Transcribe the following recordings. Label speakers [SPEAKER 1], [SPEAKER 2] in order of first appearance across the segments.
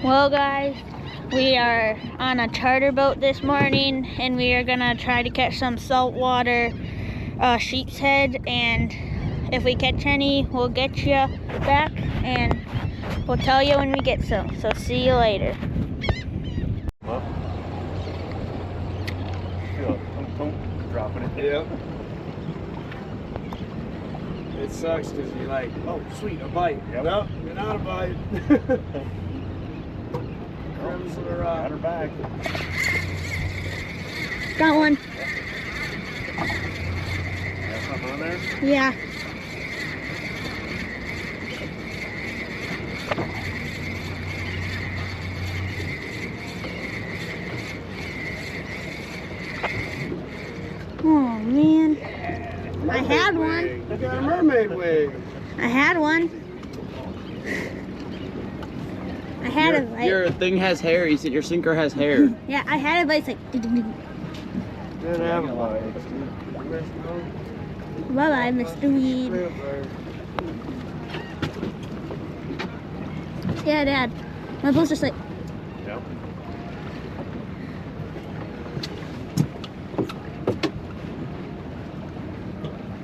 [SPEAKER 1] Well guys, we are on a charter boat this morning and we are gonna try to catch some saltwater sheep's head, and if we catch any we'll get you back and we'll tell you when we get some. So see you later.
[SPEAKER 2] Well, dropping it.
[SPEAKER 3] Yep. It sucks because you're like, oh sweet, a bite.
[SPEAKER 2] Yep.
[SPEAKER 3] Nope, you're not a bite. Crimson or
[SPEAKER 2] Got her back.
[SPEAKER 1] Got one.
[SPEAKER 2] Got something on there?
[SPEAKER 1] Yeah. Oh man. I had one.
[SPEAKER 3] You got a mermaid wing.
[SPEAKER 1] I had one. I had a bite.
[SPEAKER 4] Your thing has hair. You said your sinker has hair.
[SPEAKER 1] Yeah, I had a bite. It's like ding, ding, ding.
[SPEAKER 3] Didn't have a bite.
[SPEAKER 1] Bye-bye, Mr. Weed. Yeah, Dad. My boat's just like,
[SPEAKER 2] Yep.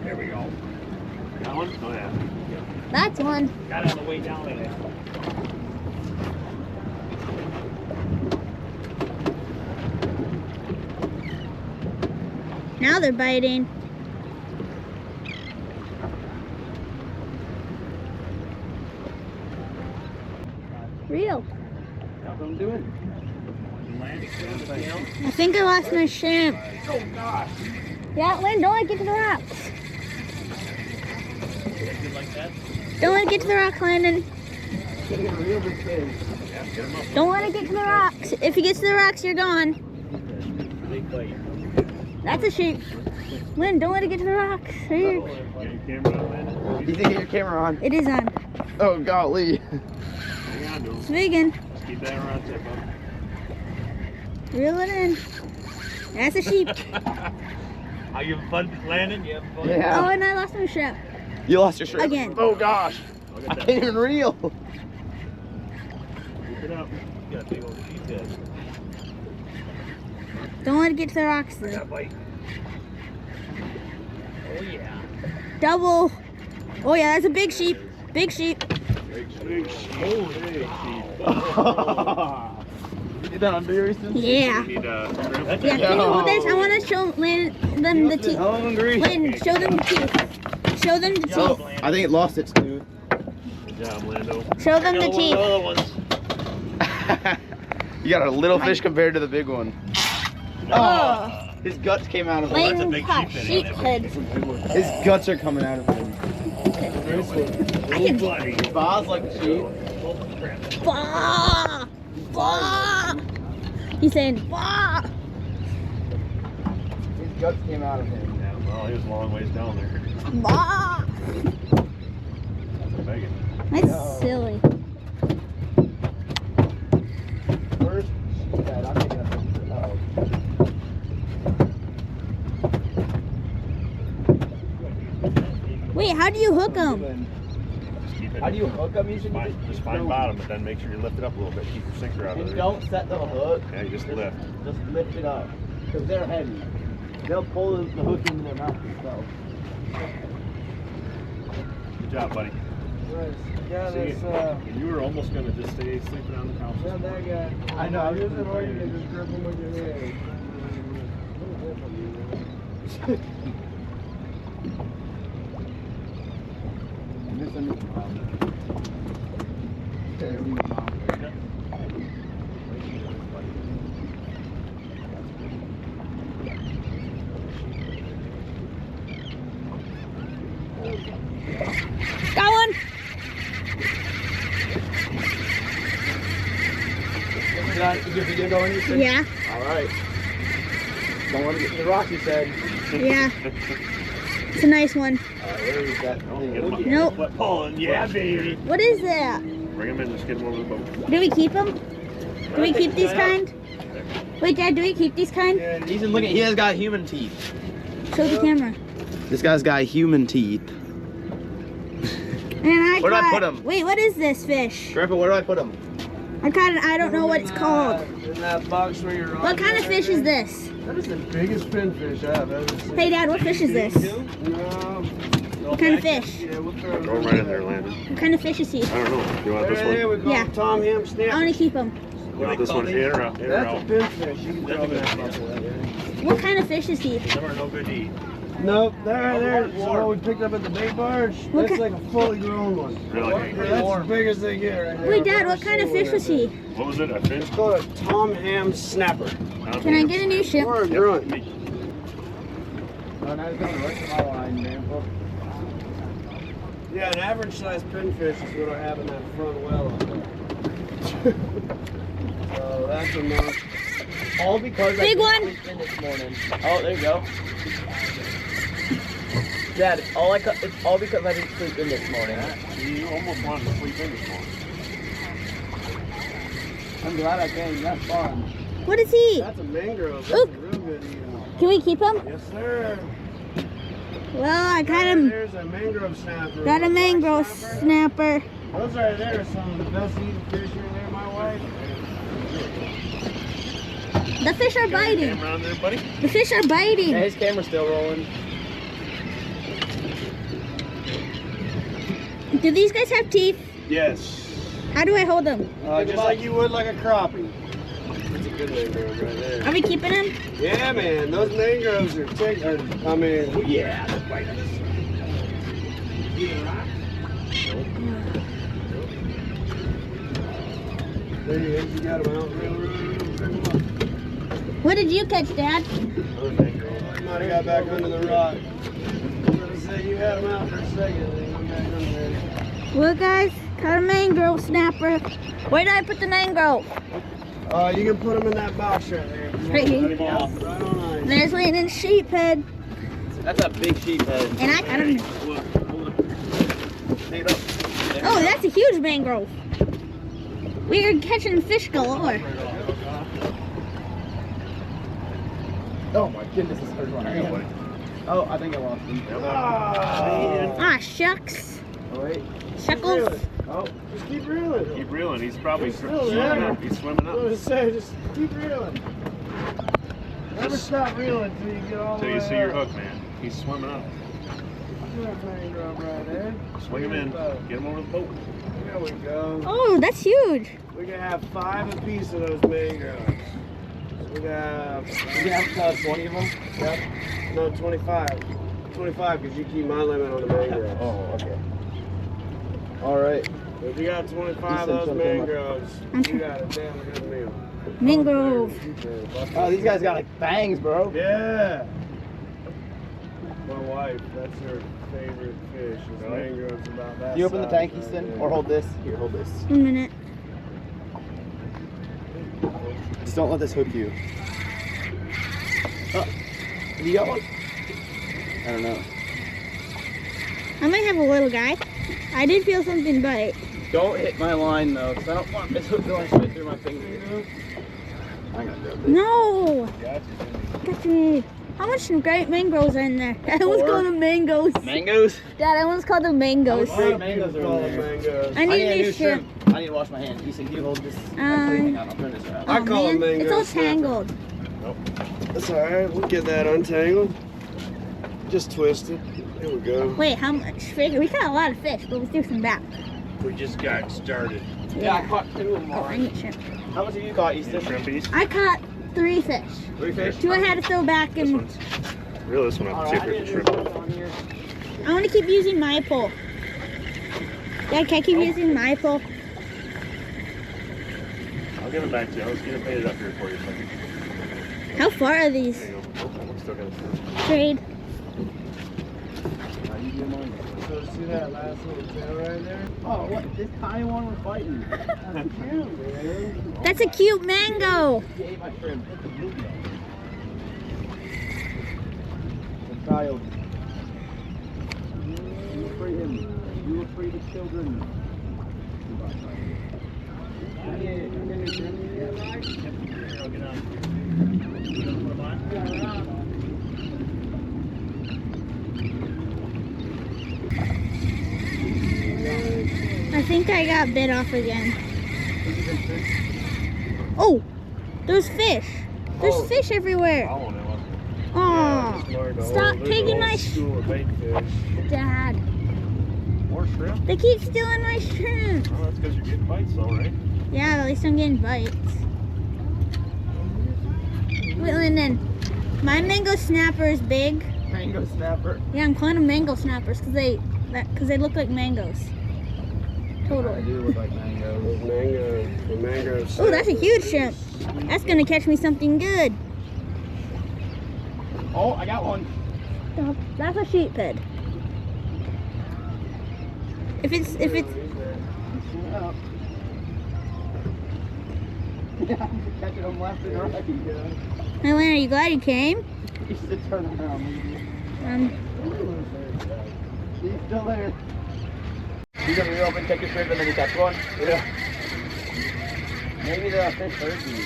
[SPEAKER 2] There we go. Got one? Oh yeah.
[SPEAKER 1] that's one.
[SPEAKER 2] Got it on the way down there.
[SPEAKER 1] Now they're biting. Real.
[SPEAKER 4] That's what I'm doing.
[SPEAKER 1] I think I lost my shrimp.
[SPEAKER 3] Oh gosh.
[SPEAKER 1] Yeah, Lynn, don't let it get to the rocks. Don't let it get to the rocks, Landon. Don't let it get to the rocks. If it gets to the rocks, you're gone. That's a sheep. Lynn, don't let it get to the rocks. Here.
[SPEAKER 2] Get your camera on, man.
[SPEAKER 4] You think your camera on?
[SPEAKER 1] It is on.
[SPEAKER 4] Oh golly.
[SPEAKER 2] Hang on to him.
[SPEAKER 1] It's vegan.
[SPEAKER 2] Just keep that around tip up.
[SPEAKER 1] Reel it in. That's a sheep.
[SPEAKER 2] Are you having fun landing? You having fun?
[SPEAKER 4] Yeah.
[SPEAKER 1] Oh, and I lost my shrimp.
[SPEAKER 4] You lost your shrimp
[SPEAKER 1] Again.
[SPEAKER 4] Oh gosh.
[SPEAKER 2] Look
[SPEAKER 4] I
[SPEAKER 2] at that.
[SPEAKER 4] can't even reel.
[SPEAKER 2] Keep it up. You got a big old sheep's head.
[SPEAKER 1] Don't let it get to the rocks,
[SPEAKER 2] I got a
[SPEAKER 1] though.
[SPEAKER 2] bite. Oh yeah.
[SPEAKER 1] Double. Oh, yeah, that's a big sheep. Big sheep.
[SPEAKER 2] Big sheep. Holy big sheep.
[SPEAKER 4] You did that on video recently?
[SPEAKER 1] Yeah.
[SPEAKER 2] You need
[SPEAKER 1] Yeah, can you hold this? I want to show them the teeth.
[SPEAKER 4] Hungry.
[SPEAKER 1] Landon, show them the teeth. Show them the
[SPEAKER 2] Job,
[SPEAKER 1] teeth.
[SPEAKER 4] I think it lost its tooth.
[SPEAKER 2] Good job, Lando.
[SPEAKER 1] Show them the
[SPEAKER 2] Got one of
[SPEAKER 1] teeth.
[SPEAKER 2] other ones.
[SPEAKER 4] You got a little fish compared to the big one.
[SPEAKER 1] Oh.
[SPEAKER 4] His guts came out of him.
[SPEAKER 1] Landon
[SPEAKER 2] big
[SPEAKER 1] caught
[SPEAKER 2] sheep
[SPEAKER 1] sheep
[SPEAKER 2] then,
[SPEAKER 1] head.
[SPEAKER 4] His guts are coming out of him.
[SPEAKER 1] I can.
[SPEAKER 2] Buddy.
[SPEAKER 4] Boz like a sheep.
[SPEAKER 1] Bah! Bah! He's saying, bah!
[SPEAKER 4] His guts came out of him.
[SPEAKER 2] Yeah, well, he was a long ways down there.
[SPEAKER 1] Bah!
[SPEAKER 2] That's a begging.
[SPEAKER 1] That's
[SPEAKER 4] No.
[SPEAKER 1] silly.
[SPEAKER 4] First, I'm taking a picture. Uh-oh.
[SPEAKER 1] Wait, how do you hook them?
[SPEAKER 2] Just keep it.
[SPEAKER 4] How do you hook them? You should
[SPEAKER 2] Just find bottom, but then make sure you lift it up a little bit. Keep your sinker out of
[SPEAKER 4] And
[SPEAKER 2] there.
[SPEAKER 4] don't set the hook.
[SPEAKER 2] Yeah, you just lift.
[SPEAKER 4] Just lift it up. Because they're heavy. They'll pull the hook into their mouth themselves.
[SPEAKER 2] Good job, buddy.
[SPEAKER 3] Yeah,
[SPEAKER 2] See,
[SPEAKER 3] that's
[SPEAKER 2] you were almost going to just stay sleeping on the couch.
[SPEAKER 3] yeah, that guy.
[SPEAKER 4] I know, I was
[SPEAKER 3] Use
[SPEAKER 4] just
[SPEAKER 3] it or you
[SPEAKER 4] thinking.
[SPEAKER 3] can just grip him with your head.
[SPEAKER 1] Got one!
[SPEAKER 4] Is your video going? You said?
[SPEAKER 1] Yeah,
[SPEAKER 4] Alright. Don't want to get to the rock, you said.
[SPEAKER 1] yeah. It's a nice one.
[SPEAKER 4] Alright, where is that thing?
[SPEAKER 1] Nope.
[SPEAKER 2] Foot pulling, yeah, baby.
[SPEAKER 1] What is that?
[SPEAKER 2] Bring him in, just get him over the boat.
[SPEAKER 1] Do we keep them? Do we keep these kind? Wait, Dad, do we keep these kind?
[SPEAKER 4] He's in looking. He has got human teeth.
[SPEAKER 1] Show the camera.
[SPEAKER 4] This guy's got human teeth.
[SPEAKER 1] And I
[SPEAKER 4] Where do I
[SPEAKER 1] got-
[SPEAKER 4] put 'em?
[SPEAKER 1] Wait, what is this fish?
[SPEAKER 4] Grandpa, where do I put him?
[SPEAKER 1] I don't know what it's called.
[SPEAKER 3] In that box where you're on.
[SPEAKER 1] What kind of fish is this?
[SPEAKER 3] That is the biggest pinfish I've ever seen.
[SPEAKER 1] Hey Dad, what fish is this? What kind of fish?
[SPEAKER 3] Yeah, we'll throw it
[SPEAKER 2] Throw him right in there, Landon.
[SPEAKER 1] What kind of fish is he?
[SPEAKER 2] I don't know. You want this
[SPEAKER 3] There
[SPEAKER 2] one?
[SPEAKER 3] we go.
[SPEAKER 1] Yeah.
[SPEAKER 3] Tom Ham
[SPEAKER 1] I
[SPEAKER 3] snapper.
[SPEAKER 1] want to keep him.
[SPEAKER 2] You want this one in or out? In or
[SPEAKER 3] That's a
[SPEAKER 2] out?
[SPEAKER 3] pinfish. You can
[SPEAKER 2] That's
[SPEAKER 3] throw
[SPEAKER 2] a good
[SPEAKER 3] that
[SPEAKER 2] one.
[SPEAKER 3] bucket.
[SPEAKER 1] What kind of fish is he?
[SPEAKER 2] Them are no good to eat.
[SPEAKER 3] Nope, there. So what we picked up at the bait barge,
[SPEAKER 1] What
[SPEAKER 3] that's
[SPEAKER 1] ki-
[SPEAKER 3] like a fully grown one.
[SPEAKER 2] Really?
[SPEAKER 3] That's as big as they get right here.
[SPEAKER 1] Wait
[SPEAKER 3] I've
[SPEAKER 1] Dad,
[SPEAKER 3] never
[SPEAKER 1] what kind of
[SPEAKER 3] seen
[SPEAKER 1] fish
[SPEAKER 3] one
[SPEAKER 1] was he?
[SPEAKER 2] What was it? A fish?
[SPEAKER 3] It's called a Tom Ham snapper.
[SPEAKER 1] Can I get a new ship?
[SPEAKER 3] Or a grunt. Yeah, an average sized pinfish is what I have in that front well up there. So that's a month.
[SPEAKER 4] All because
[SPEAKER 1] Big
[SPEAKER 4] I
[SPEAKER 1] one.
[SPEAKER 4] didn't sleep in this morning. Oh, there you go. Dad, it's all because I didn't sleep in this morning.
[SPEAKER 2] You almost wanted to sleep in this morning.
[SPEAKER 3] I'm glad I came. That's fun.
[SPEAKER 1] What is he?
[SPEAKER 3] That's a mangrove.
[SPEAKER 1] Oop.
[SPEAKER 3] That's a real good eating.
[SPEAKER 1] Can we keep him?
[SPEAKER 3] Yes, sir.
[SPEAKER 1] Well, I got him.
[SPEAKER 3] There's a mangrove snapper.
[SPEAKER 1] Got a mangrove
[SPEAKER 3] Snapper.
[SPEAKER 1] snapper.
[SPEAKER 3] Those right there are some of the best eating fish right there, my wife.
[SPEAKER 1] The fish are biting.
[SPEAKER 2] Camera on there, buddy?
[SPEAKER 1] The fish are
[SPEAKER 4] Yeah,
[SPEAKER 1] biting.
[SPEAKER 4] his camera's still rolling.
[SPEAKER 1] Do these guys have teeth?
[SPEAKER 3] Yes.
[SPEAKER 1] How do I hold them?
[SPEAKER 3] Just like you would like a crappie. That's a good mangrove right there.
[SPEAKER 1] Are we keeping them?
[SPEAKER 3] Yeah, man. Those mangroves are yeah, they're biting us. There he is. You got him out. Real.
[SPEAKER 1] What did you catch, Dad?
[SPEAKER 3] Might have got back under the rock. I was gonna say you had him out for a second, and then he went back under there.
[SPEAKER 1] Well, guys, caught a mangrove snapper. Where did I put the mangrove?
[SPEAKER 3] You can put him in that box right there.
[SPEAKER 1] Right here.
[SPEAKER 3] Right on ice.
[SPEAKER 1] There's Landon's sheephead.
[SPEAKER 4] That's a big sheephead.
[SPEAKER 1] And I got him.
[SPEAKER 4] Pick it up.
[SPEAKER 1] Oh, that's a huge mangrove. We are catching fish galore.
[SPEAKER 4] Oh my goodness, this hurts my hand. Oh, I think I lost him.
[SPEAKER 1] Ah, shucks.
[SPEAKER 4] Oh, wait.
[SPEAKER 1] Shuckles.
[SPEAKER 3] Oh, just keep reeling.
[SPEAKER 2] Keep reeling. He's probably
[SPEAKER 3] Still
[SPEAKER 2] swimming
[SPEAKER 3] there.
[SPEAKER 2] up. He's swimming
[SPEAKER 3] I was gonna
[SPEAKER 2] up.
[SPEAKER 3] say, just keep reeling. Never stop reeling until you get all the
[SPEAKER 2] Until
[SPEAKER 3] way
[SPEAKER 2] you see your
[SPEAKER 3] up.
[SPEAKER 2] hook, man. He's swimming up.
[SPEAKER 3] There's a mangrove right there.
[SPEAKER 2] Swing him in. Get him over the boat.
[SPEAKER 3] There we go.
[SPEAKER 1] Oh, that's huge.
[SPEAKER 3] We can have 5 apiece of those mangroves. We got,
[SPEAKER 4] You have 20 of them?
[SPEAKER 3] yep, no, 25. 25 because you keep my limit on the mangroves.
[SPEAKER 4] Oh, okay. All right.
[SPEAKER 3] If you got 25 of those mangroves, you got a damn good meal.
[SPEAKER 1] Mangrove.
[SPEAKER 4] Oh, these guys got like fangs, bro.
[SPEAKER 3] Yeah. My wife, that's her favorite fish. Is mangroves about that.
[SPEAKER 4] You open the
[SPEAKER 3] size
[SPEAKER 4] tank,
[SPEAKER 3] right
[SPEAKER 4] Easton,
[SPEAKER 3] there.
[SPEAKER 4] or hold this. Here, hold this.
[SPEAKER 1] 1 minute.
[SPEAKER 4] Just don't let this hook you. Oh, have you got one? I don't know.
[SPEAKER 1] I might have a little guy. I did feel something bite.
[SPEAKER 4] Don't hit my line though, because I don't want this hook going straight through my fingers. I'm gonna do it.
[SPEAKER 1] No! Got me. How much great mangoes are in there? I almost
[SPEAKER 4] 4.
[SPEAKER 1] called them mangoes.
[SPEAKER 4] Mangoes?
[SPEAKER 1] Dad, I almost called them mangoes.
[SPEAKER 4] Great mangoes are
[SPEAKER 3] Call
[SPEAKER 4] in
[SPEAKER 3] them
[SPEAKER 4] there.
[SPEAKER 3] mangoes.
[SPEAKER 1] I need a new ship.
[SPEAKER 4] shrimp. I need to wash my hands. Easton, can you hold this? Hang on, I'll turn this around.
[SPEAKER 3] I
[SPEAKER 1] Oh,
[SPEAKER 3] call them
[SPEAKER 1] man, it's all
[SPEAKER 3] mangoes snapper.
[SPEAKER 1] tangled.
[SPEAKER 3] That's alright, we'll get that untangled. Just twist it. Here we go.
[SPEAKER 1] Wait, how much fish? We caught a lot of fish, but we threw some back.
[SPEAKER 2] We just got started.
[SPEAKER 4] Yeah, I caught 2 of them.
[SPEAKER 1] Oh, I need shrimp.
[SPEAKER 4] How much have you caught, Easton?
[SPEAKER 2] Shrimpies.
[SPEAKER 1] I caught 3 fish.
[SPEAKER 4] 3 fish?
[SPEAKER 1] 2 I had to throw back,
[SPEAKER 2] This
[SPEAKER 1] and
[SPEAKER 2] one's reel this one up. See if we can shrimp.
[SPEAKER 4] on here.
[SPEAKER 1] I want to keep using my pole. Dad, can I keep using my pole?
[SPEAKER 2] I'll give it back to you. I was gonna bait it up here for you. Second.
[SPEAKER 1] How far are these?
[SPEAKER 2] There you go. Oh, I'm still got it.
[SPEAKER 1] Trade.
[SPEAKER 3] So see that last little tail right there?
[SPEAKER 4] Oh, what? This tiny one we're fighting.
[SPEAKER 3] That's cute, man.
[SPEAKER 1] That's a cute mango.
[SPEAKER 4] He ate my shrimp.
[SPEAKER 3] The child.
[SPEAKER 4] You will free him. You will free the children.
[SPEAKER 2] I'll get on.
[SPEAKER 1] I think I got bit off again. Oh, there's fish. There's fish everywhere. Oh, stop taking my Dad.
[SPEAKER 2] More shrimp?
[SPEAKER 1] They keep stealing my shrimp.
[SPEAKER 2] Oh, that's because you're getting bites though, right?
[SPEAKER 1] Yeah, at least I'm getting bites. Wait, Lyndon, my mango snapper is big.
[SPEAKER 4] Mango snapper.
[SPEAKER 1] Yeah, I'm calling them mango snappers because they look like mangoes.
[SPEAKER 4] They
[SPEAKER 1] Totally.
[SPEAKER 4] do look like mangoes.
[SPEAKER 3] The mangrove.
[SPEAKER 1] Oh, that's a huge shrimp. That's gonna catch me something good.
[SPEAKER 4] Oh, I got one.
[SPEAKER 1] Stop. That's a sheephead. If it's
[SPEAKER 4] Catching them left and right.
[SPEAKER 1] Hey, Lynn, are you glad you came?
[SPEAKER 4] You should turn around. He's still there. You gonna reopen, take your shrimp, and then you catch one?
[SPEAKER 3] Yeah.
[SPEAKER 4] Maybe the fish hurt you.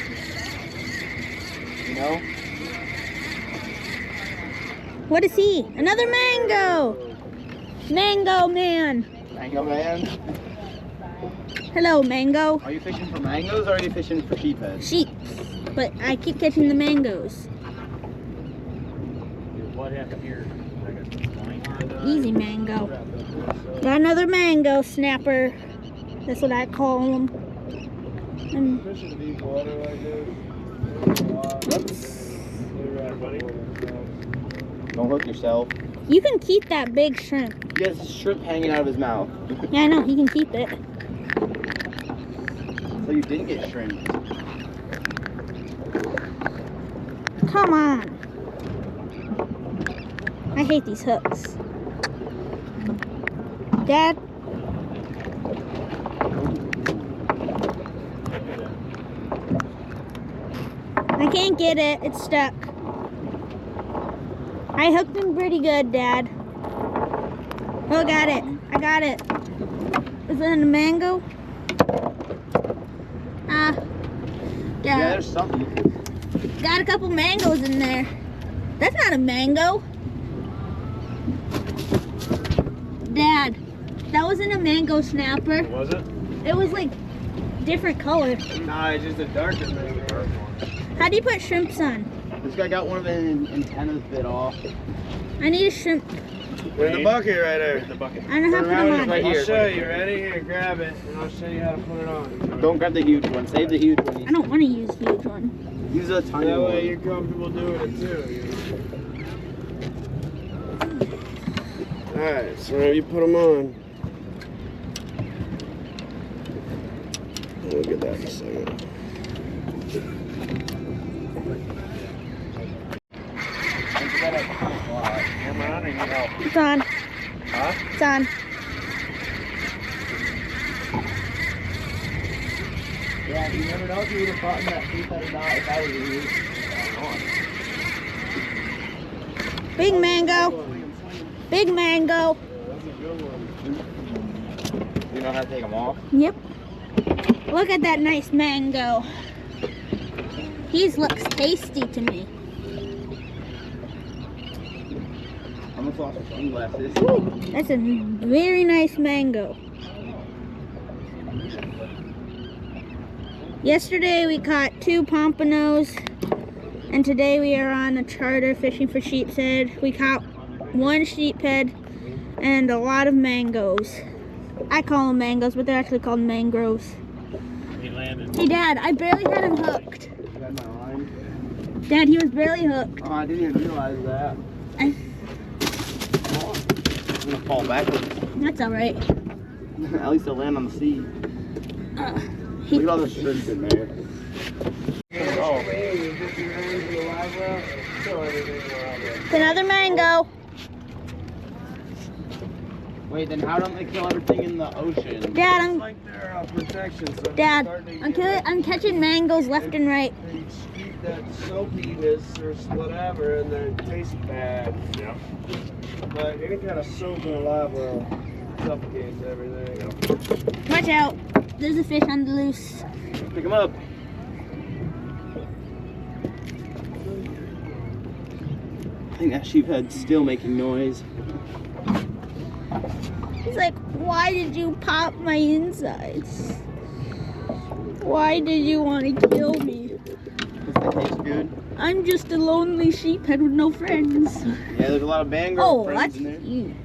[SPEAKER 4] You know?
[SPEAKER 1] What is he? Another mango! Mango man!
[SPEAKER 4] Mango man.
[SPEAKER 1] Hello, mango.
[SPEAKER 4] Are you fishing for mangoes or are you fishing for sheephead?
[SPEAKER 1] Sheep. But I keep catching the mangoes.
[SPEAKER 2] What happened here?
[SPEAKER 1] Easy mango. Got another mango snapper. That's what I call them. And
[SPEAKER 3] Fishing deep water like this.
[SPEAKER 1] whoops.
[SPEAKER 4] Don't hurt yourself.
[SPEAKER 1] You can keep that big shrimp.
[SPEAKER 4] He has shrimp hanging out of his mouth.
[SPEAKER 1] Yeah, I know. He can keep it.
[SPEAKER 4] So you didn't get shrimp.
[SPEAKER 1] Come on. I hate these hooks. Dad? I can't get it. It's stuck. I hooked him pretty good, Dad. Oh, got it. I got it. Is it a mango? Ah.
[SPEAKER 4] Yeah,
[SPEAKER 1] Dad.
[SPEAKER 4] there's something.
[SPEAKER 1] Got a couple mangoes in there. That's not a mango. Dad, that wasn't a mango snapper.
[SPEAKER 2] Was it?
[SPEAKER 1] It was like different color.
[SPEAKER 3] Nah, it's just a darker mango.
[SPEAKER 1] How do you put shrimps on?
[SPEAKER 4] This guy got one of the antennas bit off.
[SPEAKER 1] I need a shrimp.
[SPEAKER 3] In the bucket right there.
[SPEAKER 2] In the bucket.
[SPEAKER 1] I don't know how to put them on.
[SPEAKER 4] Right here.
[SPEAKER 3] I'll show you. Ready? Here, grab it, and I'll show you how to put it on.
[SPEAKER 4] Don't grab the huge one. Save the huge one.
[SPEAKER 1] I don't want to use huge one.
[SPEAKER 4] Use a tiny
[SPEAKER 3] That way
[SPEAKER 4] one.
[SPEAKER 3] you're comfortable doing it too. Alright, so now you put them on. We'll get that in a second.
[SPEAKER 2] Camera on or you need help?
[SPEAKER 1] It's on.
[SPEAKER 2] Huh?
[SPEAKER 1] It's on.
[SPEAKER 4] Yeah, you never know if you would have caught that sheephead or not if I was you.
[SPEAKER 1] Big mango. Big mango.
[SPEAKER 3] That's a good one.
[SPEAKER 4] You know how to take them off?
[SPEAKER 1] Yep. Look at that nice mango. He looks tasty to me.
[SPEAKER 4] I'm gonna floss my sunglasses.
[SPEAKER 1] Ooh, that's a very nice mango. Yesterday we caught 2 pompanos, and today we are on a charter fishing for sheephead. We caught 1 sheephead and a lot of mangoes. I call them mangoes, but they're actually called mangroves.
[SPEAKER 2] He landed.
[SPEAKER 1] Hey Dad, I barely had him hooked.
[SPEAKER 4] You got my line?
[SPEAKER 1] Dad, he was barely hooked.
[SPEAKER 4] Oh, I didn't even realize that.
[SPEAKER 1] I-
[SPEAKER 4] I'm gonna fall backwards.
[SPEAKER 1] That's alright.
[SPEAKER 4] At least I'll land on the sea. Look at all the shrimp in there. Oh.
[SPEAKER 1] It's another mango.
[SPEAKER 4] Wait, then how don't they kill everything in the ocean?
[SPEAKER 1] Dad,
[SPEAKER 3] It's like their protection. So
[SPEAKER 1] Dad, I'm catching mangoes left and right.
[SPEAKER 3] They keep that soapiness or whatever, and they taste bad.
[SPEAKER 2] Yeah.
[SPEAKER 3] But any kind of soap in a live well suffocates everything.
[SPEAKER 1] Watch out. There's a fish on the loose.
[SPEAKER 4] Pick them up. I think that sheephead's still making noise.
[SPEAKER 1] He's like, why did you pop my insides? Why did you want to kill me?
[SPEAKER 4] Does it taste good?
[SPEAKER 1] I'm just a lonely sheephead with no friends.
[SPEAKER 4] Yeah, there's a lot of mangrove
[SPEAKER 1] Oh,
[SPEAKER 4] friends
[SPEAKER 1] that's
[SPEAKER 4] in there.
[SPEAKER 1] cute.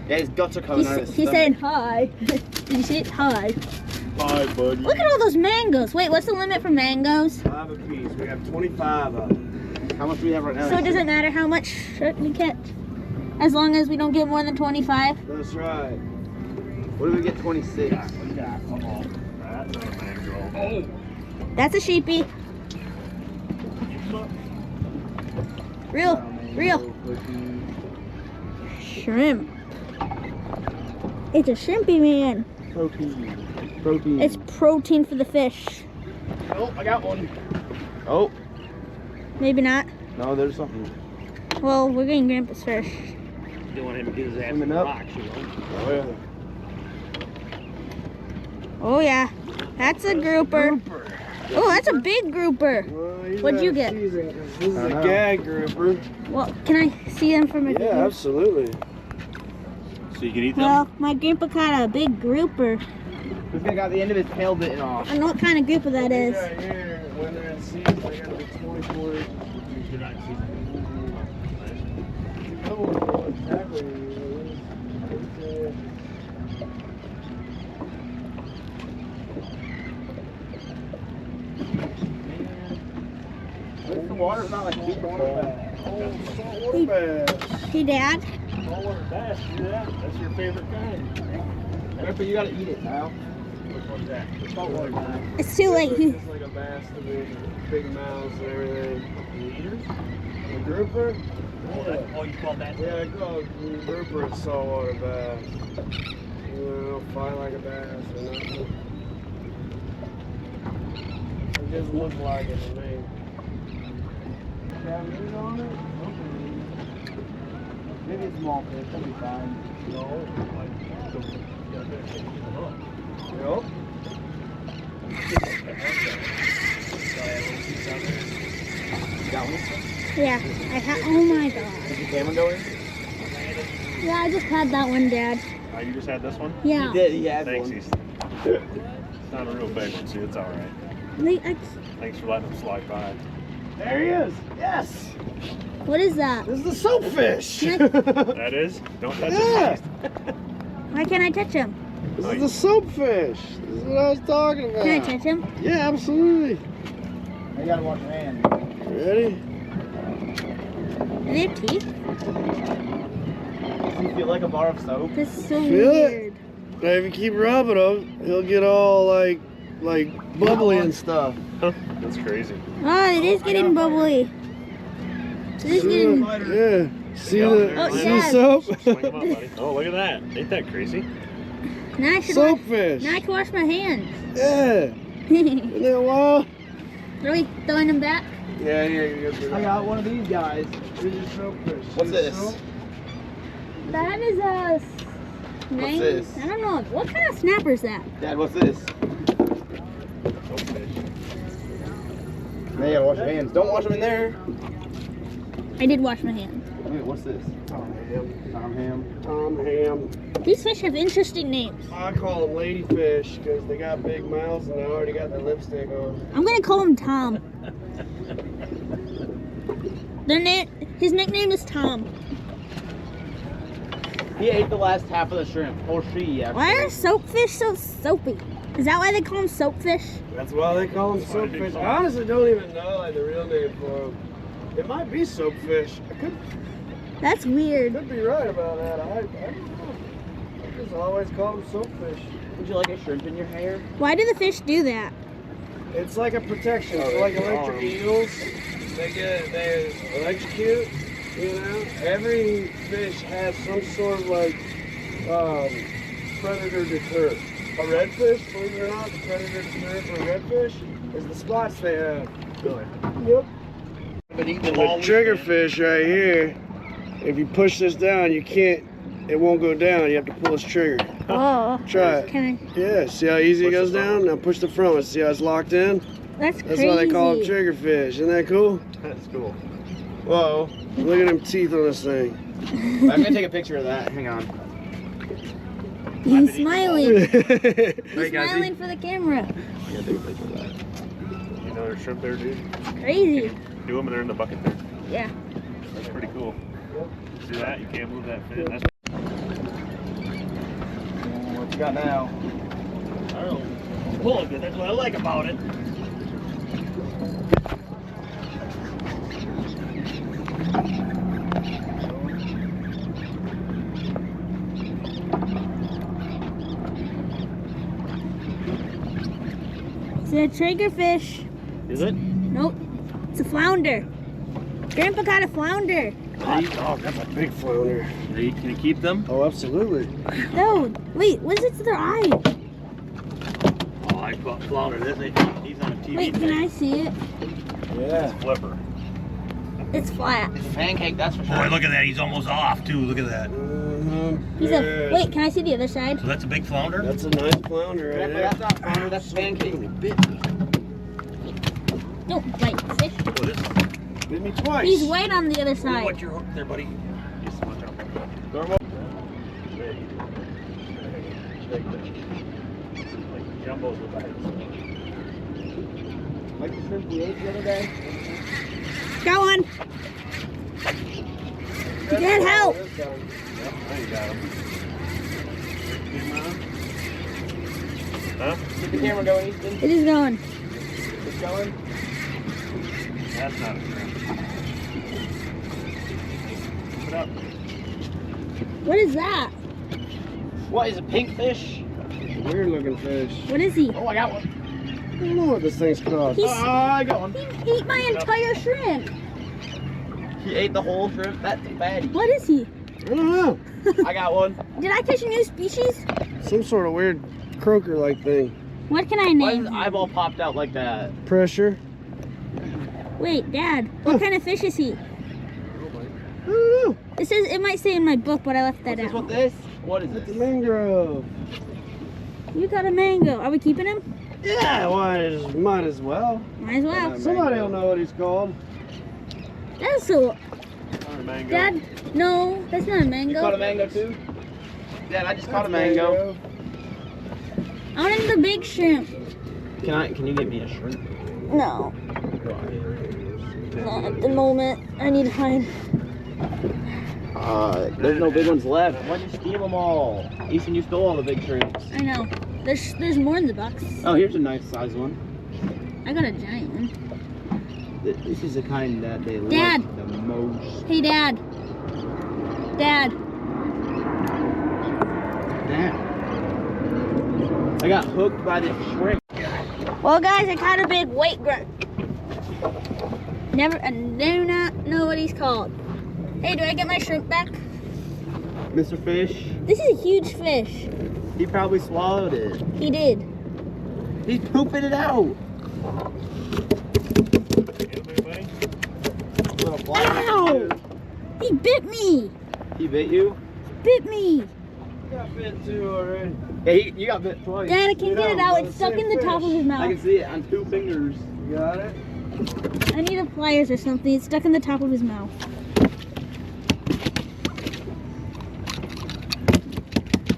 [SPEAKER 4] Yeah, his guts are coming out of his
[SPEAKER 1] He's
[SPEAKER 4] stomach.
[SPEAKER 1] saying hi. Did you see it? Hi.
[SPEAKER 4] Hi, buddy.
[SPEAKER 1] Look at all those mangoes. Wait, what's the limit for mangoes?
[SPEAKER 3] 5 apiece. We have 25 of them.
[SPEAKER 4] How much do we have right now?
[SPEAKER 1] So it doesn't matter how much we catch, as long as we don't get more than 25.
[SPEAKER 3] That's right.
[SPEAKER 4] What if we get 26?
[SPEAKER 2] That's a mangrove. Oh!
[SPEAKER 1] That's a sheepy. Real shrimp. It's a shrimpy, man.
[SPEAKER 4] Protein.
[SPEAKER 1] It's protein for the fish.
[SPEAKER 4] Oh, I got one. Oh,
[SPEAKER 1] Maybe not.
[SPEAKER 4] no, there's something.
[SPEAKER 1] Well, we're getting Grandpa's fish.
[SPEAKER 2] You don't want him to get his ass in
[SPEAKER 4] Swimming
[SPEAKER 2] the
[SPEAKER 4] up.
[SPEAKER 2] rocks, you know?
[SPEAKER 3] Oh, yeah.
[SPEAKER 1] Oh yeah, that's a grouper. Oh, that's a big grouper.
[SPEAKER 3] Well, he's
[SPEAKER 1] What'd you
[SPEAKER 3] out of
[SPEAKER 1] get?
[SPEAKER 3] season 'cause this is
[SPEAKER 4] I
[SPEAKER 3] a
[SPEAKER 4] know.
[SPEAKER 3] gag grouper.
[SPEAKER 1] Well, can I see them from a
[SPEAKER 3] Yeah,
[SPEAKER 1] distance?
[SPEAKER 3] absolutely.
[SPEAKER 2] So you can eat them?
[SPEAKER 1] Well, my grandpa caught a big grouper.
[SPEAKER 4] Who's gonna got the end of his tail bitten off?
[SPEAKER 1] I don't know what kind of grouper that is.
[SPEAKER 3] Right here, when they're in season, they gotta be 24 inches.
[SPEAKER 2] You're not seeing
[SPEAKER 3] Oh, exactly.
[SPEAKER 4] The water's not like super bad.
[SPEAKER 3] Oh, saltwater bass.
[SPEAKER 1] Hey, Dad.
[SPEAKER 2] saltwater bass. Do that. That's your favorite kind.
[SPEAKER 4] Grandpa, you gotta eat it now.
[SPEAKER 2] Which one's that?
[SPEAKER 4] Saltwater bass.
[SPEAKER 1] It's too late.
[SPEAKER 3] It's like a bass to me, big mouths and everything. A grouper?
[SPEAKER 2] Oh, that, oh, you call that?
[SPEAKER 3] Yeah, I call it grouper and saltwater bass. You know, fight like a bass or nothing. It just looks like it to me. Got meat on it?
[SPEAKER 4] Maybe it's small fish. That'll be fine.
[SPEAKER 2] No, like, you gotta finish it.
[SPEAKER 3] Yep.
[SPEAKER 4] You got one?
[SPEAKER 1] Yeah, I had. Oh my god.
[SPEAKER 4] Did your camera go in?
[SPEAKER 1] Yeah, I just had that one, Dad.
[SPEAKER 2] Oh, you just had this one?
[SPEAKER 1] Yeah.
[SPEAKER 4] He did. He had
[SPEAKER 2] Thanks,
[SPEAKER 4] one.
[SPEAKER 2] he's it's not a real big one, so it's all right. Thanks for letting him slide by.
[SPEAKER 3] There he is. Yes.
[SPEAKER 1] What is that?
[SPEAKER 3] This is the soapfish.
[SPEAKER 1] Can
[SPEAKER 2] That is? Don't touch
[SPEAKER 3] Yeah.
[SPEAKER 2] it.
[SPEAKER 1] Why can't I touch him?
[SPEAKER 3] This is the soapfish. This is what I was talking about.
[SPEAKER 1] Can I touch him?
[SPEAKER 3] Yeah, absolutely.
[SPEAKER 4] You gotta wash your hands.
[SPEAKER 3] Ready?
[SPEAKER 1] Do they have teeth?
[SPEAKER 4] Does he feel like a bar of soap?
[SPEAKER 1] This is so
[SPEAKER 3] Feel it?
[SPEAKER 1] weird.
[SPEAKER 3] Now, if you keep rubbing him, he'll get all like bubbly and stuff.
[SPEAKER 2] That's crazy.
[SPEAKER 1] Oh, it is getting bubbly. It is getting.
[SPEAKER 3] Yeah. See
[SPEAKER 2] Yeah,
[SPEAKER 3] the,
[SPEAKER 1] Oh,
[SPEAKER 3] see
[SPEAKER 1] yeah.
[SPEAKER 3] the soap?
[SPEAKER 2] Swing him up, buddy. Oh, look at that. Ain't that crazy?
[SPEAKER 1] Now I should wash,
[SPEAKER 3] Soapfish.
[SPEAKER 1] now I can wash my hands.
[SPEAKER 3] Yeah. Isn't that wild?
[SPEAKER 1] Are we throwing them back?
[SPEAKER 3] Yeah, you're good.
[SPEAKER 4] I got one of these guys.
[SPEAKER 3] Here's your soapfish.
[SPEAKER 4] What's
[SPEAKER 3] See the
[SPEAKER 4] this?
[SPEAKER 3] soap?
[SPEAKER 1] That is a snake.
[SPEAKER 4] this?
[SPEAKER 1] I don't know. What kind of snapper is that?
[SPEAKER 4] Dad, what's this?
[SPEAKER 2] Soapfish.
[SPEAKER 4] Now you gotta wash your hands. Don't wash them in there.
[SPEAKER 1] I did wash my hands.
[SPEAKER 4] Wait, what's this?
[SPEAKER 3] Tom ham.
[SPEAKER 4] Tom ham.
[SPEAKER 3] Tom ham.
[SPEAKER 1] These fish have interesting names.
[SPEAKER 3] I call them ladyfish because they got big mouths and they already got their lipstick on.
[SPEAKER 1] I'm gonna call him Tom. His nickname is Tom.
[SPEAKER 4] He ate the last half of the shrimp. Or she, actually.
[SPEAKER 1] Why are soapfish so soapy? Is that why they call them soapfish?
[SPEAKER 3] That's why they call them soapfish. I honestly don't even know like the real name for them. It might be soapfish. I
[SPEAKER 1] That's weird.
[SPEAKER 3] could be right about that. I don't know. I just always call them soapfish.
[SPEAKER 4] Would you like a shrimp in your hair?
[SPEAKER 1] Why do the fish do that?
[SPEAKER 3] It's like a protection.
[SPEAKER 2] Oh,
[SPEAKER 3] So like
[SPEAKER 2] they
[SPEAKER 3] electric
[SPEAKER 2] are.
[SPEAKER 3] eels, they electrocute. You know, every fish has some sort of like predator deterrent. A redfish, believe it or not, the predator deterrent for a redfish is the spots they have.
[SPEAKER 2] Really?
[SPEAKER 3] Yep.
[SPEAKER 2] Been eating
[SPEAKER 3] The
[SPEAKER 2] them all
[SPEAKER 3] triggerfish right here, if you push this down, you can't, it won't go down. You have to pull this trigger.
[SPEAKER 1] Oh.
[SPEAKER 3] Try it.
[SPEAKER 1] Can
[SPEAKER 3] Yeah, see how easy it
[SPEAKER 2] Push
[SPEAKER 3] goes
[SPEAKER 2] the front
[SPEAKER 3] down? Now push the front one. See how it's locked in?
[SPEAKER 1] I? That's
[SPEAKER 3] That's
[SPEAKER 1] crazy.
[SPEAKER 3] why they call them triggerfish. Isn't that cool?
[SPEAKER 2] That's cool.
[SPEAKER 3] Whoa. Look at them teeth on this thing.
[SPEAKER 4] I'm gonna take a picture of that. Hang on.
[SPEAKER 1] He's smiling. He's
[SPEAKER 4] Right, guys,
[SPEAKER 1] smiling for the camera.
[SPEAKER 4] I gotta take a picture of that.
[SPEAKER 2] You know there's shrimp there, dude?
[SPEAKER 1] Crazy.
[SPEAKER 2] Do them and they're in the bucket there.
[SPEAKER 1] Yeah.
[SPEAKER 2] That's pretty cool. See that? You can't move that fin. That's
[SPEAKER 4] What you got now?
[SPEAKER 2] I don't know. It's pulling good. That's what I like about it.
[SPEAKER 1] It's a triggerfish.
[SPEAKER 2] Is it?
[SPEAKER 1] Nope. It's a flounder. Grandpa caught a flounder.
[SPEAKER 3] Oh, that's a big flounder.
[SPEAKER 2] Can you keep them?
[SPEAKER 3] Oh, absolutely.
[SPEAKER 1] No. Wait, what is it to their eye?
[SPEAKER 2] Oh, I caught flounder. He's on a TV.
[SPEAKER 1] Wait, can I see it?
[SPEAKER 3] Yeah.
[SPEAKER 2] Flipper.
[SPEAKER 1] It's flat.
[SPEAKER 4] It's a pancake, that's for sure.
[SPEAKER 5] Boy, look at that. He's almost off, too. Look at that.
[SPEAKER 1] He's a. Wait, can I see the other side?
[SPEAKER 5] So that's a big flounder?
[SPEAKER 3] That's a nice flounder right there.
[SPEAKER 4] That's not flounder, that's a pancake.
[SPEAKER 1] Don't bite fish.
[SPEAKER 5] Oh, this
[SPEAKER 3] Bit me twice.
[SPEAKER 1] He's white on the other side.
[SPEAKER 5] Watch your hook there, buddy.
[SPEAKER 2] Just watch out.
[SPEAKER 3] Throw him up.
[SPEAKER 2] Like jumbos with eyes.
[SPEAKER 4] Like the shrimp we ate the other day?
[SPEAKER 1] Got one. Dad, help.
[SPEAKER 2] Yep, there you got him. Huh?
[SPEAKER 4] Keep the camera going, Easton.
[SPEAKER 1] It is going.
[SPEAKER 4] It's going.
[SPEAKER 2] That's not a shrimp. Put it up.
[SPEAKER 1] What is that?
[SPEAKER 4] What, is it pink fish?
[SPEAKER 3] Weird looking fish.
[SPEAKER 1] What is he?
[SPEAKER 4] Oh, I got one.
[SPEAKER 3] I don't know what this thing's called.
[SPEAKER 1] He's,
[SPEAKER 4] I got one.
[SPEAKER 1] he ate my entire shrimp.
[SPEAKER 4] He ate the whole shrimp. That's a fatty.
[SPEAKER 1] What is he?
[SPEAKER 3] I don't know.
[SPEAKER 4] I got one.
[SPEAKER 1] Did I catch a new species?
[SPEAKER 3] Some sort of weird croaker-like thing.
[SPEAKER 1] What can I
[SPEAKER 4] Why
[SPEAKER 1] name
[SPEAKER 4] is his
[SPEAKER 1] him?
[SPEAKER 4] eyeball popped out like that?
[SPEAKER 3] Pressure.
[SPEAKER 1] Wait, Dad, what kind of fish is he?
[SPEAKER 3] I don't know.
[SPEAKER 1] It says, it might say in my book, but I left that
[SPEAKER 4] What's this
[SPEAKER 1] out.
[SPEAKER 4] with this? What is
[SPEAKER 3] The
[SPEAKER 4] this?
[SPEAKER 3] mangrove.
[SPEAKER 1] You got a mango. Are we keeping him?
[SPEAKER 3] Yeah, why? Might as well.
[SPEAKER 1] Might as well.
[SPEAKER 3] Somebody will know what he's called.
[SPEAKER 1] That's so...
[SPEAKER 2] Or mango.
[SPEAKER 1] Dad, no, that's not a
[SPEAKER 4] You
[SPEAKER 1] mango.
[SPEAKER 4] caught a mango too? Dad, I just caught a mango.
[SPEAKER 1] I wanted the big shrimp.
[SPEAKER 4] Can you get me a shrimp?
[SPEAKER 1] No, not at the moment. I need to find...
[SPEAKER 4] There's no big ones left. Why'd you steal them all? Easton, you stole all the big shrimps.
[SPEAKER 1] I know. There's more in the box.
[SPEAKER 4] Oh, here's a nice size one.
[SPEAKER 1] I got a giant one.
[SPEAKER 4] This is the kind that they
[SPEAKER 1] Dad.
[SPEAKER 4] like the most.
[SPEAKER 1] Hey, Dad. Dad.
[SPEAKER 4] Dad. I got hooked by this shrimp.
[SPEAKER 1] Well, guys, I caught a big white grunt. I do not know what he's called. Hey, do I get my shrimp back?
[SPEAKER 4] Mr. Fish,
[SPEAKER 1] This is a huge fish.
[SPEAKER 4] he probably swallowed it.
[SPEAKER 1] He did.
[SPEAKER 4] He's pooping it out. Little fly.
[SPEAKER 1] Ow! He bit me.
[SPEAKER 4] He bit you?
[SPEAKER 1] Bit me.
[SPEAKER 3] You got bit too already.
[SPEAKER 4] Yeah, you got bit twice.
[SPEAKER 1] Dad, I can't get it out. It's stuck in the top of his
[SPEAKER 4] I
[SPEAKER 1] mouth.
[SPEAKER 4] can see it on 2 fingers.
[SPEAKER 3] You got it?
[SPEAKER 1] I need a pliers or something. It's stuck in the top of his mouth.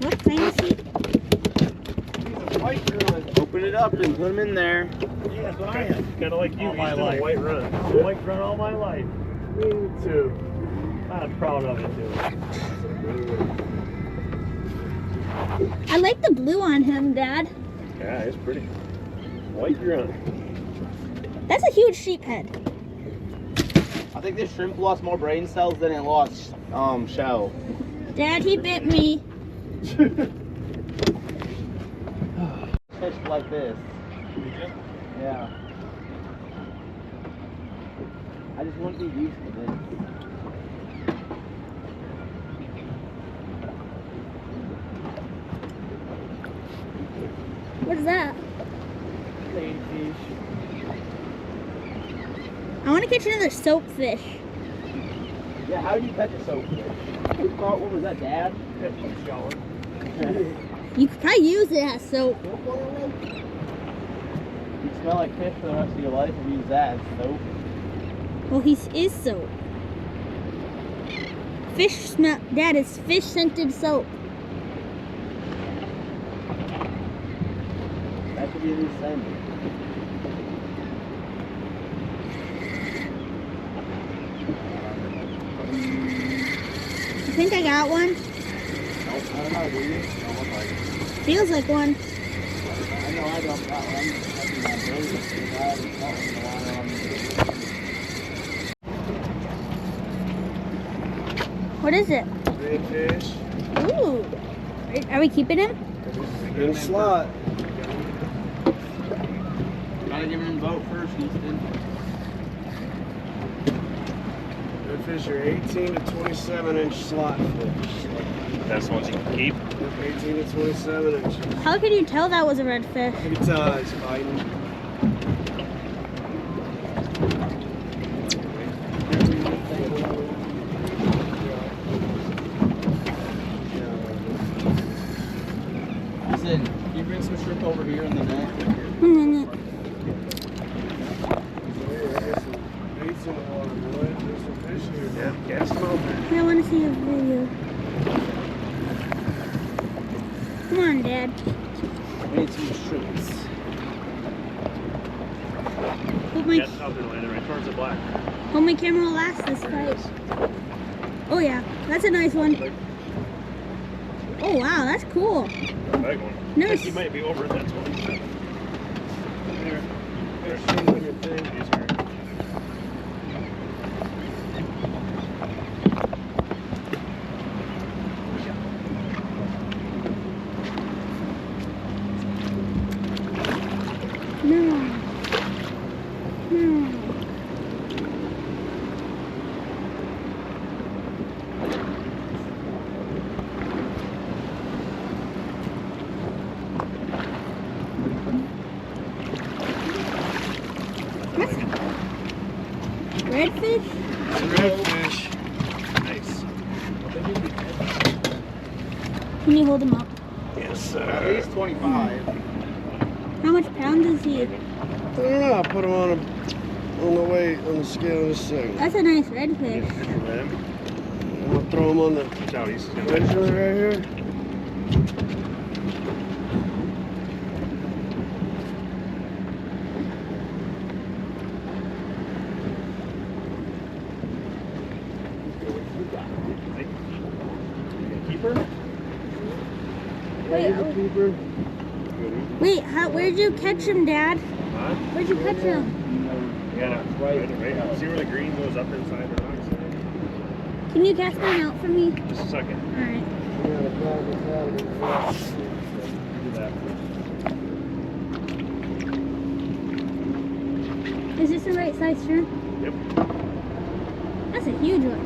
[SPEAKER 1] What kind of seed?
[SPEAKER 3] He's a white grunt.
[SPEAKER 4] Open it up and put him in there.
[SPEAKER 2] Yeah, that's what I am. Kind of like you.
[SPEAKER 5] All my
[SPEAKER 2] He's doing
[SPEAKER 5] life.
[SPEAKER 2] a white run. White run all my life. Me too. I'm proud of it too.
[SPEAKER 1] I like the blue on him, Dad.
[SPEAKER 2] Yeah, it's pretty. White grunt.
[SPEAKER 1] That's a huge sheep head.
[SPEAKER 4] I think this shrimp lost more brain cells than it lost shell.
[SPEAKER 1] Dad, he bit me.
[SPEAKER 4] Fish like this. Yeah. I just want to be used to this.
[SPEAKER 1] What is that?
[SPEAKER 4] Ladyfish.
[SPEAKER 1] I want to catch another soapfish.
[SPEAKER 4] Yeah, how do you catch a soapfish? Who caught, what was that, Dad?
[SPEAKER 2] Shower.
[SPEAKER 1] You could probably use it as soap.
[SPEAKER 4] You smell like fish for the rest of your life if you use that as soap.
[SPEAKER 1] Well, he is soap. Fish smell. Dad, it's fish scented soap.
[SPEAKER 3] get his same.
[SPEAKER 1] I think I got one.
[SPEAKER 3] I don't know, do you? Don't look like it.
[SPEAKER 1] Feels like one.
[SPEAKER 3] I know I don't got one. I'm just checking my brain. I haven't caught one in a while.
[SPEAKER 1] What is it?
[SPEAKER 3] Redfish.
[SPEAKER 1] Ooh. Are we keeping him?
[SPEAKER 3] In a slot. Gotta give him a boat first, Houston. Redfish are 18 to 27 inch slot fish.
[SPEAKER 2] That's the ones you can keep.
[SPEAKER 3] 18 to 27 inches.
[SPEAKER 1] How could you tell that was a redfish?
[SPEAKER 3] You can tell he's fighting. Listen, can you bring some shrimp over here in the net?
[SPEAKER 2] Yeah, cast them out there.
[SPEAKER 1] I want to see a video. Come on, Dad.
[SPEAKER 3] We need some shrimps.
[SPEAKER 2] Yes, out there, landing right towards the black.
[SPEAKER 1] Hope my camera will last this fight. Oh yeah, that's a nice one. Oh wow, that's cool.
[SPEAKER 2] Big one.
[SPEAKER 1] Never
[SPEAKER 2] He might be over it, that's one.
[SPEAKER 3] There. There's shrimp on your thing.
[SPEAKER 2] He's here.
[SPEAKER 1] No. No. That's redfish?
[SPEAKER 3] Redfish.
[SPEAKER 2] Nice.
[SPEAKER 1] Can you hold him up?
[SPEAKER 2] Yes,
[SPEAKER 3] At
[SPEAKER 2] sir.
[SPEAKER 3] least 25.
[SPEAKER 1] How much pounds is he?
[SPEAKER 3] I don't know. I'll put him on the weight on the scale in a second.
[SPEAKER 1] That's a nice
[SPEAKER 2] Get a
[SPEAKER 1] redfish.
[SPEAKER 2] picture of him.
[SPEAKER 3] I'm gonna throw him on the
[SPEAKER 2] Watch out, he's gonna
[SPEAKER 3] ledge right here.
[SPEAKER 2] keeper.
[SPEAKER 1] Wait,
[SPEAKER 3] Here's a keeper.
[SPEAKER 1] wait, where'd you catch him, Dad?
[SPEAKER 2] Huh?
[SPEAKER 1] Where'd you catch him?
[SPEAKER 2] You gotta right. See where the green goes up inside the rocks?
[SPEAKER 1] Can you cast one out for me?
[SPEAKER 2] Just a second.
[SPEAKER 1] Alright.
[SPEAKER 3] We gotta grab this out of his
[SPEAKER 2] Do that.
[SPEAKER 1] Is this the right size shrimp?
[SPEAKER 2] Yep.
[SPEAKER 1] That's a huge one.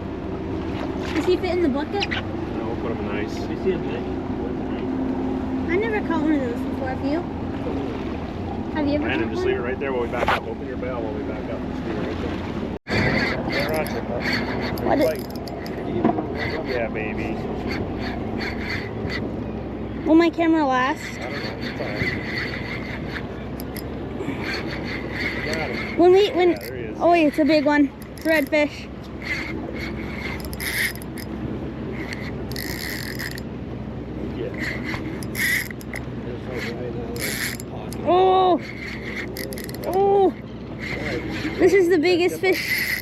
[SPEAKER 1] Does he fit in the bucket?
[SPEAKER 2] No, we'll put him in ice. You see him
[SPEAKER 1] I never caught one of those before. Have you? Have you ever
[SPEAKER 2] Brandon,
[SPEAKER 1] caught
[SPEAKER 2] just
[SPEAKER 1] one?
[SPEAKER 2] leave it right there while we back up. Open your bail while we back up. Just leave it right there. Yeah, Roger.
[SPEAKER 1] What
[SPEAKER 2] Big bite. Yeah, baby.
[SPEAKER 1] Will my camera last?
[SPEAKER 2] I don't know. It's all right. Got him.
[SPEAKER 1] When
[SPEAKER 2] Yeah, there he is.
[SPEAKER 1] oh wait, it's a big one. It's a redfish. Oh! Oh! This is the biggest fish.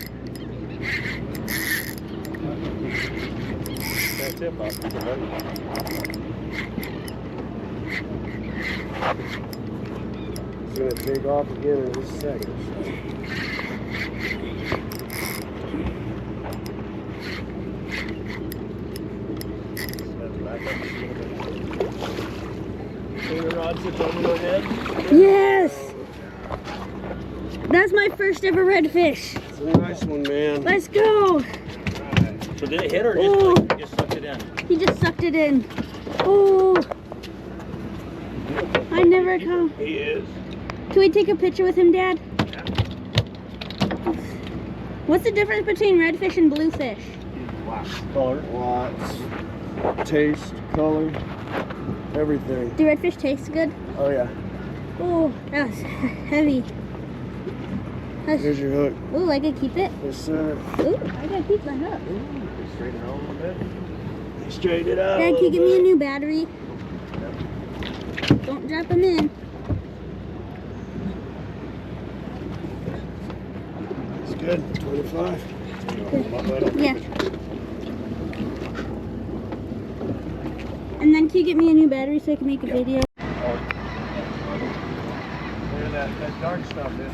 [SPEAKER 2] That tip up.
[SPEAKER 3] It's gonna take off again in just a second.
[SPEAKER 2] See the rod sits over my head?
[SPEAKER 1] Yes! That's my first ever redfish.
[SPEAKER 3] It's a nice one, man.
[SPEAKER 1] Let's go!
[SPEAKER 5] So did it hit or
[SPEAKER 1] Oh.
[SPEAKER 5] just sucked it in?
[SPEAKER 1] He just sucked it in. Oh! I never caught.
[SPEAKER 2] He is.
[SPEAKER 1] Can we take a picture with him, Dad? What's the difference between redfish and bluefish?
[SPEAKER 2] Black color.
[SPEAKER 3] Lots. Taste, color, everything.
[SPEAKER 1] Do redfish taste good?
[SPEAKER 3] Oh yeah.
[SPEAKER 1] Oh, that was heavy.
[SPEAKER 3] Here's your hook.
[SPEAKER 1] Ooh, I could keep it.
[SPEAKER 3] Yes, sir.
[SPEAKER 1] Ooh, I gotta keep my hook.
[SPEAKER 2] Straighten it out a little bit.
[SPEAKER 3] Straighten it out.
[SPEAKER 1] Dad, can you give me a new battery? Don't drop them in.
[SPEAKER 3] Good. 25.
[SPEAKER 1] Yeah. And then can you get me a new battery so I can make a video?
[SPEAKER 2] Where that dark stuff is.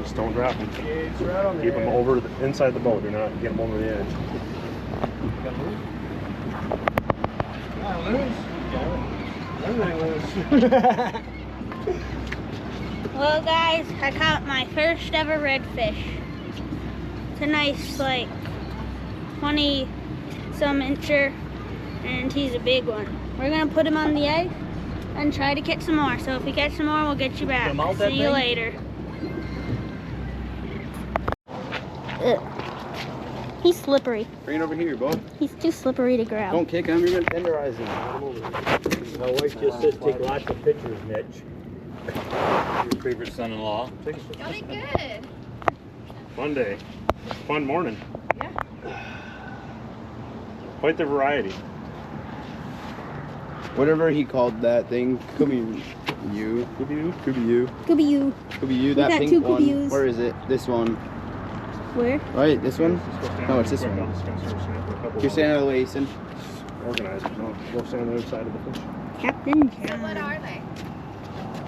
[SPEAKER 2] Just don't drop them. It's right on the Keep them over inside the boat. Do not get them over the edge.
[SPEAKER 1] Well guys, I caught my first ever redfish. It's a nice like 20 some incher and he's a big one. We're gonna put him on the ice and try to catch some more. So if we catch some more, we'll get you back. See you later. Ugh. He's slippery.
[SPEAKER 4] Bring it over here, bud.
[SPEAKER 1] He's too slippery to grab.
[SPEAKER 4] Don't kick him, you're gonna tenderize him.
[SPEAKER 5] My wife just said take lots of pictures, Mitch. Your favorite son-in-law.
[SPEAKER 6] Y'all did good.
[SPEAKER 2] Fun day. Fun morning.
[SPEAKER 6] Yeah.
[SPEAKER 2] Quite the variety.
[SPEAKER 4] Whatever he called that thing, could be you. Could be you. Could be you.
[SPEAKER 1] Could be you.
[SPEAKER 4] Could be you.
[SPEAKER 1] We
[SPEAKER 4] That
[SPEAKER 1] got
[SPEAKER 4] pink
[SPEAKER 1] two
[SPEAKER 4] one.
[SPEAKER 1] Kubius.
[SPEAKER 4] Where is it? This one.
[SPEAKER 1] Where?
[SPEAKER 4] Right, this one? No, it's this one. You're standing out of the way, Easton.
[SPEAKER 2] Organized. No, go stand on the other side of the fish.
[SPEAKER 1] Captain
[SPEAKER 6] So what
[SPEAKER 1] John.
[SPEAKER 6] are they?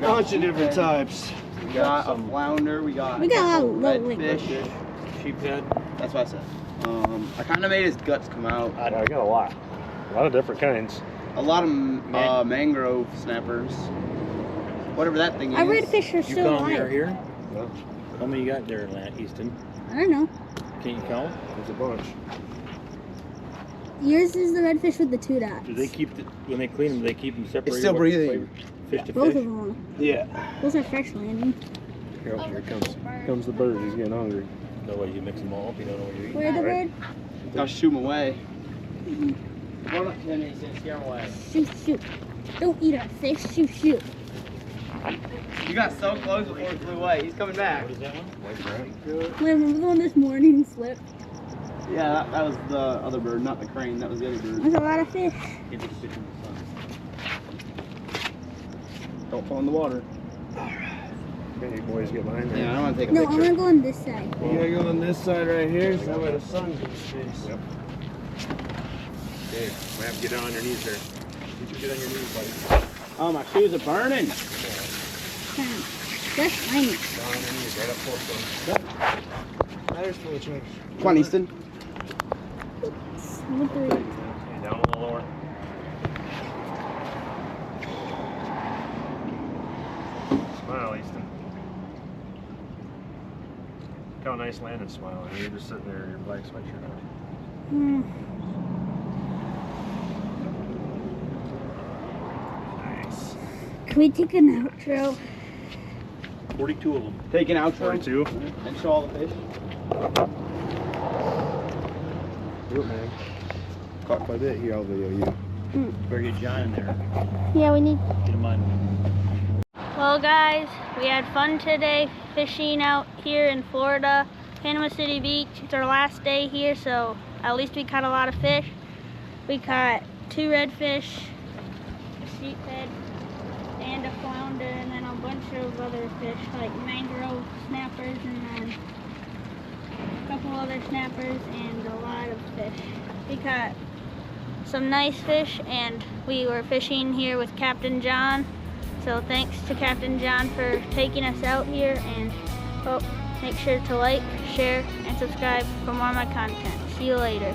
[SPEAKER 3] Bunch of different types.
[SPEAKER 4] We got a flounder. We got
[SPEAKER 1] We got a lot of little
[SPEAKER 4] redfish.
[SPEAKER 5] Sheephead.
[SPEAKER 4] That's what I said. I kind of made his guts come out.
[SPEAKER 2] I got a lot. A lot of different kinds.
[SPEAKER 4] A lot of mangrove snappers. Whatever that thing is.
[SPEAKER 1] Our redfish are
[SPEAKER 5] You
[SPEAKER 1] still
[SPEAKER 5] count
[SPEAKER 1] alive.
[SPEAKER 5] here?
[SPEAKER 2] No,
[SPEAKER 5] How many you got there, Easton?
[SPEAKER 1] I don't know.
[SPEAKER 5] Can you count?
[SPEAKER 2] there's a bunch.
[SPEAKER 1] Yours is the redfish with the 2 dots.
[SPEAKER 5] Do they keep when they clean them? Do they keep them separated?
[SPEAKER 4] It's still
[SPEAKER 5] What
[SPEAKER 4] breathing.
[SPEAKER 5] Fish to
[SPEAKER 1] Both
[SPEAKER 5] fish.
[SPEAKER 1] of them.
[SPEAKER 3] Yeah.
[SPEAKER 1] Those are fresh landing.
[SPEAKER 2] Here comes the bird. He's getting hungry.
[SPEAKER 5] No way you mix them all up. You don't know what you're eating.
[SPEAKER 1] Where the bird?
[SPEAKER 4] I'll shoot him away. Run up to him and scare him away.
[SPEAKER 1] Shoot, shoot. Don't eat our fish. Shoot, shoot.
[SPEAKER 4] You got so close before he flew away. He's coming back.
[SPEAKER 5] What is that one?
[SPEAKER 2] White crab.
[SPEAKER 1] Remember the one this morning slipped?
[SPEAKER 4] Yeah, that was the other bird, not the crane. That was the other bird.
[SPEAKER 1] There's a lot of fish.
[SPEAKER 4] Don't fall in the water.
[SPEAKER 2] Okay, you boys get behind there.
[SPEAKER 4] Yeah, I don't want to take a
[SPEAKER 1] No, I'm
[SPEAKER 4] picture.
[SPEAKER 1] gonna go on this side.
[SPEAKER 3] You gotta go on this side right here, so that way the sun gets face.
[SPEAKER 2] Yep. Okay, might have to get down on your knees there. You can get on your knees, buddy.
[SPEAKER 4] Oh, my shoes are burning.
[SPEAKER 1] That's tiny.
[SPEAKER 2] Down on your knees, right up close to them.
[SPEAKER 3] There's full of trash.
[SPEAKER 4] Come on, Easton.
[SPEAKER 1] Slippery.
[SPEAKER 2] Okay, down a little lower. Smile, Easton. Look how nice Landon's smiling. You're just sitting there in your black sweatshirt on.
[SPEAKER 1] Hmm.
[SPEAKER 2] Nice.
[SPEAKER 1] Can we take an outro?
[SPEAKER 5] 42 of them.
[SPEAKER 4] Take an outro
[SPEAKER 2] 42.
[SPEAKER 4] and show all the fish.
[SPEAKER 2] Do it, man.
[SPEAKER 4] Caught quite a bit. Here, I'll video you.
[SPEAKER 5] Better get John in there.
[SPEAKER 1] Yeah, we need.
[SPEAKER 5] Get him on.
[SPEAKER 1] Well, guys, we had fun today fishing out here in Florida, Panama City Beach. It's our last day here, so at least we caught a lot of fish. We caught 2 redfish, a sheephead, and a flounder, and then a bunch of other fish like mangrove snappers, and then a couple other snappers, and a lot of fish. We caught some nice fish, and we were fishing here with Captain John. So thanks to Captain John for taking us out here, and make sure to like, share, and subscribe for more of my content. See you later.